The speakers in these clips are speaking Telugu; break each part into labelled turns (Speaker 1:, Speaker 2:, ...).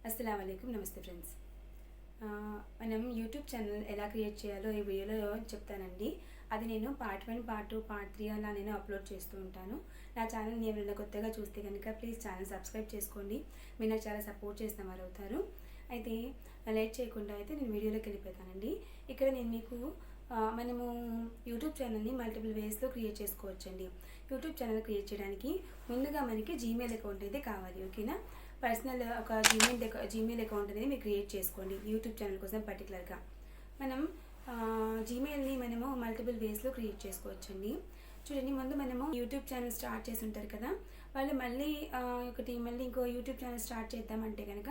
Speaker 1: అస్సలాముఅలైకుం నమస్తే ఫ్రెండ్స్. మనం యూట్యూబ్ ఛానల్ ఎలా క్రియేట్ చేయాలో ఈ వీడియోలో చెప్తానండి. అది నేను పార్ట్ 1, పార్ట్ 2, పార్ట్ 3 అలా నేను అప్లోడ్ చేస్తూ ఉంటాను. నా ఛానల్ని ఎవరైనా కొత్తగా చూస్తే కనుక ప్లీజ్ ఛానల్ సబ్స్క్రైబ్ చేసుకోండి. మీరు నాకు చాలా సపోర్ట్ చేసిన వారు అవుతారు. అయితే లేట్ చేయకుండా అయితే నేను వీడియోలోకి వెళ్ళిపోతానండి. ఇక్కడ నేను మీకు మనము యూట్యూబ్ ఛానల్ని మల్టిపుల్ వేస్లో క్రియేట్ చేసుకోవచ్చండి. యూట్యూబ్ ఛానల్ క్రియేట్ చేయడానికి ముందుగా మనకి జీమెయిల్ అకౌంట్ అయితే కావాలి. ఓకేనా? పర్సనల్ ఒక జీమెయిల్ అకౌంట్ అనేది మీరు క్రియేట్ చేసుకోండి యూట్యూబ్ ఛానల్ కోసం. పర్టికులర్గా మనం జీమెయిల్ని మనము మల్టిపుల్ వేస్లో క్రియేట్ చేసుకోవచ్చండి. చూడండి, ముందు మనము యూట్యూబ్ ఛానల్ స్టార్ట్ చేసి ఉంటారు కదా, వాళ్ళు మళ్ళీ మళ్ళీ ఇంకో యూట్యూబ్ ఛానల్ స్టార్ట్ చేద్దామంటే కనుక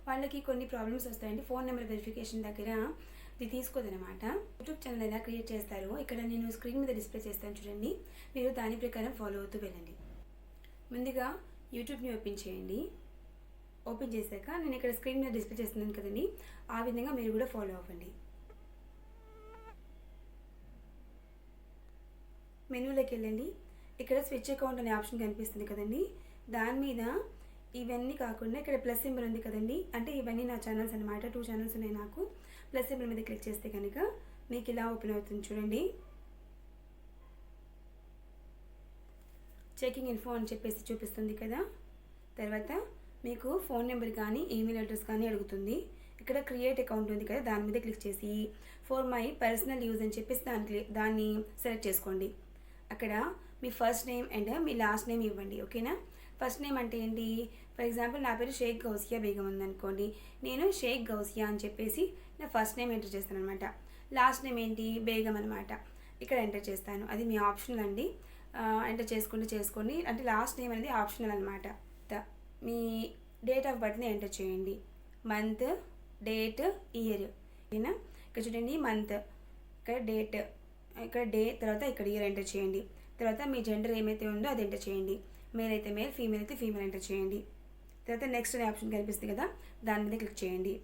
Speaker 1: వాళ్ళకి కొన్ని ప్రాబ్లమ్స్ వస్తాయండి. ఫోన్ నెంబర్ వెరిఫికేషన్ దగ్గర ఇది తీసుకోదనమాట. యూట్యూబ్ ఛానల్ ఎలా క్రియేట్ చేస్తారో ఇక్కడ నేను స్క్రీన్ మీద డిస్ప్లే చేస్తాను, చూడండి. మీరు దాని ప్రకారం ఫాలో అవుతూ వెళ్ళండి. ముందుగా యూట్యూబ్ని ఓపెన్ చేయండి. ఓపెన్ చేశాక నేను ఇక్కడ స్క్రీన్ మీద డిస్ప్లే చేస్తున్నాను కదండి, ఆ విధంగా మీరు కూడా ఫాలో అవ్వండి. మెనూలోకి వెళ్ళండి. ఇక్కడ స్విచ్ అకౌంట్ అనే ఆప్షన్ కనిపిస్తుంది కదండి, దాని మీద ఇవన్నీ కాకుండా ఇక్కడ ప్లస్ సింబల్ ఉంది కదండి, అంటే ఇవన్నీ నా ఛానల్స్ అనమాట. 2 ఛానల్స్ ఉన్నాయి నాకు. ప్లస్ సింబల్ మీద క్లిక్ చేస్తే కనుక మీకు ఇలా ఓపెన్ అవుతుంది, చూడండి. చెకింగ్ ఇన్ఫో అని చెప్పేసి చూపిస్తుంది కదా. తర్వాత మీకు ఫోన్ నెంబర్ కానీ ఈమెయిల్ అడ్రస్ కానీ అడుగుతుంది. ఇక్కడ క్రియేట్ అకౌంట్ ఉంది కదా, దాని మీద క్లిక్ చేసి ఫర్ మై పర్సనల్ యూజ్ అని చెప్పేసి దాన్ని సెలెక్ట్ చేసుకోండి. అక్కడ మీ ఫస్ట్ నేమ్ అండ్ మీ లాస్ట్ నేమ్ ఇవ్వండి. ఓకేనా? ఫస్ట్ నేమ్ అంటే ఏంటి? ఫర్ ఎగ్జాంపుల్ నా పేరు షేక్ గౌసియా బేగం ఉందనుకోండి, నేను షేక్ గౌసియా అని చెప్పేసి నా ఫస్ట్ నేమ్ ఎంటర్ చేస్తాను అనమాట. లాస్ట్ నేమ్ ఏంటి? బేగం అనమాట. ఇక్కడ ఎంటర్ చేస్తాను. అది మీ ఆప్షనల్ అండి. ఎంటర్ చేసుకోండి. అంటే లాస్ట్ నేమ్ అనేది ఆప్షనల్ అనమాట. మీ డేట్ ఆఫ్ బర్త్ని ఎంటర్ చేయండి. Month, date, year. ఓకేనా? ఇక్కడ చూడండి, మంత్, ఇక్కడ డేట్, ఇక్కడ డే, తర్వాత ఇక్కడ ఇయర్ ఎంటర్ చేయండి. తర్వాత మీ జెండర్ ఏమైతే ఉందో అది ఎంటర్ చేయండి. మేల్ అయితే మేల్, ఫీమేల్ అయితే ఫీమేల్ ఎంటర్ చేయండి. తర్వాత నెక్స్ట్ అనే ఆప్షన్ కనిపిస్తుంది కదా, దాని మీద క్లిక్ చేయండి.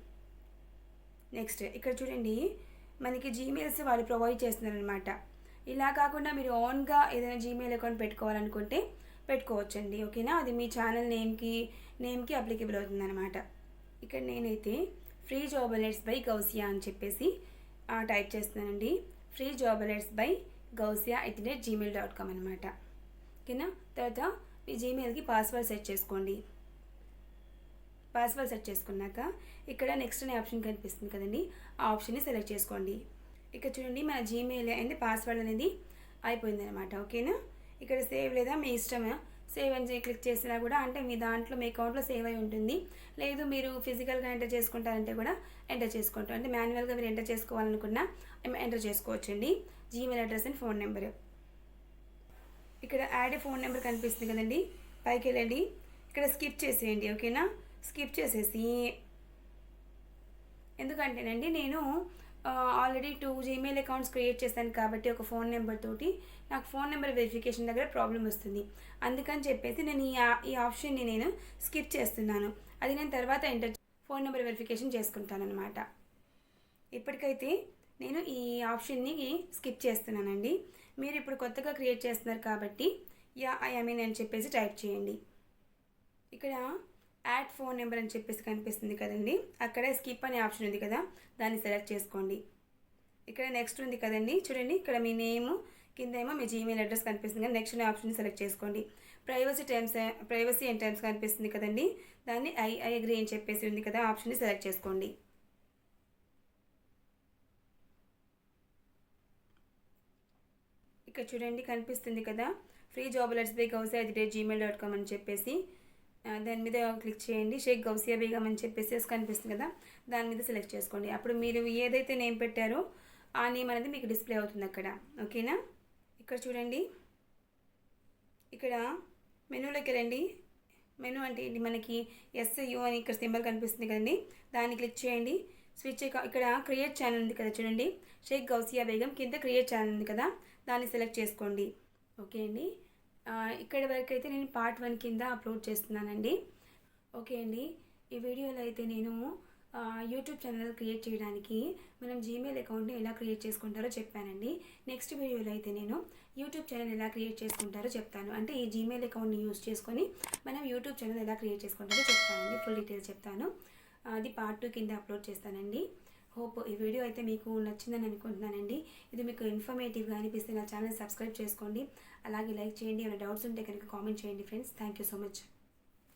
Speaker 1: నెక్స్ట్ ఇక్కడ చూడండి, మనకి జీమెయిల్స్ వాళ్ళు ప్రొవైడ్ చేస్తున్నారనమాట. ఇలా కాకుండా మీరు ఓన్గా ఏదైనా జీమెయిల్ అకౌంట్ పెట్టుకోవాలనుకుంటే పెట్టుకోవచ్చండి. ఓకేనా? అది మీ ఛానల్ నేమ్కి అప్లికేబుల్ అవుతుంది అనమాట. ఇక్కడ నేనైతే free job alerts by Gousia అని చెప్పేసి టైప్ చేస్తున్నానండి. Free job alerts by Gousia @gmail.com అనమాట. ఓకేనా? తర్వాత మీ జీమెయిల్కి పాస్వర్డ్ సెట్ చేసుకోండి. పాస్వర్డ్ సెట్ చేసుకున్నాక ఇక్కడ నెక్స్ట్ అనే ఆప్షన్ కనిపిస్తుంది కదండి, ఆ ఆప్షన్ని సెలెక్ట్ చేసుకోండి. ఇక్కడ చూడండి, మన జీమెయిల్ అండ్ పాస్వర్డ్ అనేది అయిపోయింది అనమాట. ఓకేనా? ఇక్కడ సేవ్ లేదా మీ ఇష్టమే, సేవ్ అని క్లిక్ చేసినా కూడా అంటే మీ దాంట్లో మీ అకౌంట్లో సేవ్ అయి ఉంటుంది. లేదు మీరు ఫిజికల్గా ఎంటర్ చేసుకుంటారంటే కూడా ఎంటర్ చేసుకుంటారు. అంటే మాన్యువల్గా మీరు ఎంటర్ చేసుకోవాలనుకున్నా ఎంటర్ చేసుకోవచ్చండి. Gmail address and phone number. ఇక్కడ యాడ్ ఫోన్ నెంబర్ కనిపిస్తుంది కదండి, పైకి వెళ్ళండి. ఇక్కడ స్కిప్ చేసేయండి. ఓకేనా? స్కిప్ చేసేసి, ఎందుకంటేనండి నేను ఆల్రెడీ 2 జీమెయిల్ అకౌంట్స్ క్రియేట్ చేశాను కాబట్టి ఒక ఫోన్ నెంబర్ తోటి నాకు ఫోన్ నెంబర్ వెరిఫికేషన్ దగ్గర ప్రాబ్లం వస్తుంది. అందుకని చెప్పేసి నేను ఈ ఆప్షన్ని నేను స్కిప్ చేస్తున్నాను. అది నేను తర్వాత ఫోన్ నెంబర్ వెరిఫికేషన్ చేసుకుంటాను అనమాట. ఇప్పటికైతే నేను ఈ ఆప్షన్ని స్కిప్ చేస్తున్నానండి. మీరు ఇప్పుడు కొత్తగా క్రియేట్ చేస్తున్నారు కాబట్టి ఐ మీన్ అని చెప్పేసి టైప్ చేయండి. ఇక్కడ యాడ్ ఫోన్ నెంబర్ అని చెప్పేసి కనిపిస్తుంది కదండి, అక్కడ స్కిప్ అనే ఆప్షన్ ఉంది కదా, దాన్ని సెలెక్ట్ చేసుకోండి. ఇక్కడ నెక్స్ట్ ఉంది కదండి, చూడండి. ఇక్కడ మీ నేమ్ కింద ఏమో మీ జీమెయిల్ అడ్రస్ కనిపిస్తుంది కదా, నెక్స్ట్ అనే ఆప్షన్ సెలెక్ట్ చేసుకోండి. ప్రైవసీ అండ్ టర్మ్స్ కనిపిస్తుంది కదండి, దాన్ని ఐ అగ్రీ అని చెప్పేసి ఉంది కదా, ఆప్షన్ని సెలెక్ట్ చేసుకోండి. ఇక్కడ చూడండి, కనిపిస్తుంది కదా, free job alerts by Gousia @gmail.com అని చెప్పేసి దాని మీద క్లిక్ చేయండి. షేక్ గౌసియా బేగం అని చెప్పేసి కనిపిస్తుంది కదా, దాని మీద సెలెక్ట్ చేసుకోండి. అప్పుడు మీరు ఏదైతే నేమ్ పెట్టారో ఆ నేమ్ అనేది మీకు డిస్ప్లే అవుతుంది అక్కడ. ఓకేనా? ఇక్కడ చూడండి, ఇక్కడ మెనూలోకి వెళ్ళండి. మెనూ అంటే ఏంటి? మనకి SU అని ఇక్కడ సింబల్ కనిపిస్తుంది కదండి, దాన్ని క్లిక్ చేయండి. స్విచ్ ఇక్కడ క్రియేట్ ఛానల్ ఉంది కదా, చూడండి. షేక్ గౌసియా బేగం కింద క్రియేట్ ఛానల్ ఉంది కదా, దాన్ని సెలెక్ట్ చేసుకోండి. ఓకే అండి, ఇక్కడ వరకు అయితే నేను పార్ట్ 1 కింద అప్లోడ్ చేస్తున్నానండి. ఓకే అండి, ఈ వీడియోలో అయితే నేను యూట్యూబ్ ఛానల్ క్రియేట్ చేయడానికి మనం జీమెయిల్ అకౌంట్ని ఎలా క్రియేట్ చేసుకుంటారో చెప్పానండి. నెక్స్ట్ వీడియోలో అయితే నేను యూట్యూబ్ ఛానల్ ఎలా క్రియేట్ చేసుకుంటారో చెప్తాను. అంటే ఈ జీమెయిల్ అకౌంట్ని యూజ్ చేసుకొని మనం యూట్యూబ్ ఛానల్ ఎలా క్రియేట్ చేసుకుంటారో చెప్తానండి. ఫుల్ డీటెయిల్స్ చెప్తాను. అది పార్ట్ 2 కింద అప్లోడ్ చేస్తానండి. హోప్ ఈ వీడియో అయితే మీకు నచ్చిందని అనుకుంటున్నానండి. ఇది మీకు ఇన్ఫర్మేటివ్గా అనిపిస్తే నా ఛానల్ సబ్స్క్రైబ్ చేసుకోండి. అలాగే లైక్ చేయండి. ఏమైనా డౌట్స్ ఉంటే కనుక కామెంట్ చేయండి friends. Thank you so much.